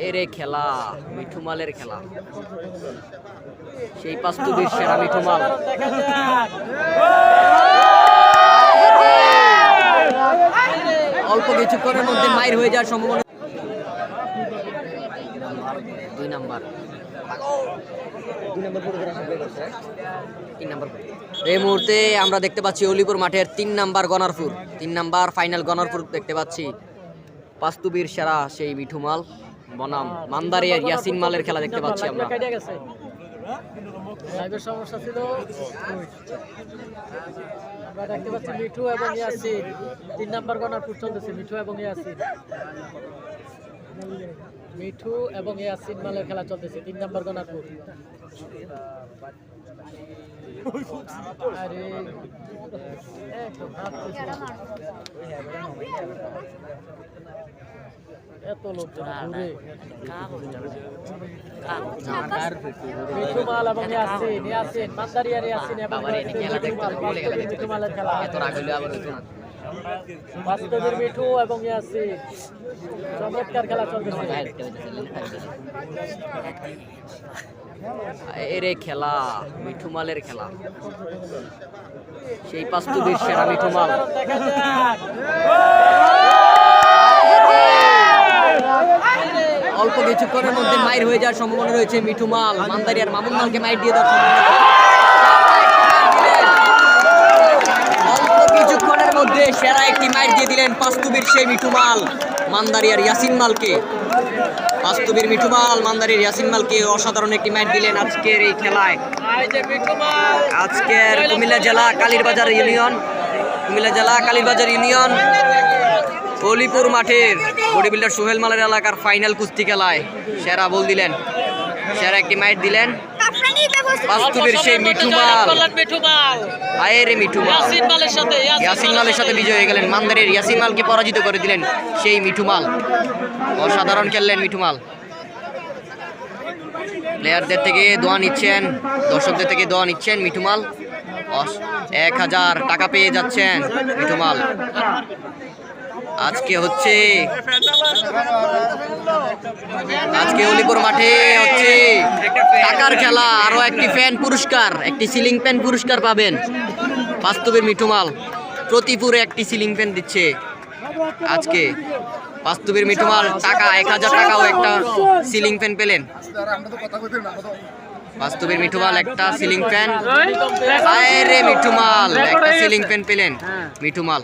এরে খেলা মিঠুমালের খেলা, সেই পাস্তুবির সেরা মিঠুমাল। অল্প কিছুক্ষণের মধ্যে মাইর হয়ে যাওয়ার সম্ভাবনা। 2 নাম্বার এই মুহূর্তে আমরা দেখতে পাচ্ছি অলিপুর মাঠের 3 নাম্বার গনারপুর, 3 নাম্বার ফাইনাল গনারপুর দেখতে পাচ্ছি। পাস্তুবির সেরা সেই মিঠুমাল বনাম মান্দারিয়ার ইয়াসিন মালের খেলা দেখতে পাচ্ছি আমরা। সমস্যা ছিল, আমরা দেখতে পাচ্ছি মিঠু এবং ইয়াসিন 3 নাম্বার গনারপুর চলতেছে। মিঠু এবং ইয়াসিন মালের খেলা চলতেছে 3 নাম্বার গনারপুর। আরে এত লোকজন ঘুরে মিঠুমাল এবং ইয়াসিন মান্দারিয়ার ইয়াসিন এবং মিঠুমালের খেলা। বাস্তবের মিঠু এবং ইয়াসিন চমৎকার খেলা চলতেছে। এরে খেলা মিঠুমালের খেলা, সেই পাস্তুবির সেরা মিঠুমাল। অল্প কিছুক্ষণের মধ্যে মাইর হয়ে যাওয়ার সম্ভাবনা রয়েছে। মিঠুমাল মান্দারিয়ার মামুন মালকে মাইর দিয়ে দেওয়ার সম্ভাবনা। অল্প কিছুক্ষণের মধ্যে সেরা একটি মাইর দিয়ে দিলেন পাস্তুবির সেই মিঠুমাল মান্দারিয়ার ইয়াসিন মালকে। পাস্তুবির মিঠুমাল মান্দারিয়ার ইয়াসিন মালকে অসাধারণ একটি মাইর দিলেন আজকের এই খেলায়। আজকের কুমিল্লা জেলা কালীরবাজার ইউনিয়ন অলিপুর মাঠের বডি বিল্ডার সোহেল মালের এলাকার ফাইনাল কুস্তি খেলায় সেরা বল দিলেন, সেরা একটি মাইর দিলেন পাস্তুবির সেই মিঠুমাল। আয়েরে মিঠুমাল ইয়াসিন মালের সাথে বিজয় হয়ে গেলেন। মান্দারিয়ার ইয়াসিন মালকে পরাজিত করে দিলেন সেই মিঠুমাল। অসাধারণ খেললেন মিঠুমাল। প্লেয়ারদের থেকে দোয়া নিচ্ছেন, দর্শকদের থেকে দোয়া নিচ্ছেন মিঠুমাল। 1000 টাকা পেয়ে যাচ্ছেন মিঠুমাল। আজকে অলিপুর মাঠে হচ্ছে টাকার খেলা। আরো একটি ফ্যান পুরস্কার, একটি সিলিং ফ্যান পুরস্কার পাবেন পাস্তুবির মিঠুমাল। প্রতিপুরে একটি সিলিং ফ্যান দিচ্ছে আজকে পাস্তুবির মিঠুমাল। টাকা 1000 টাকাও একটা সিলিং ফ্যান পেলেন পাস্তুবির মিঠুমাল। একটা সিলিং ফ্যান, আরে মিঠুমাল একটা সিলিং ফ্যান পেলেন মিঠুমাল।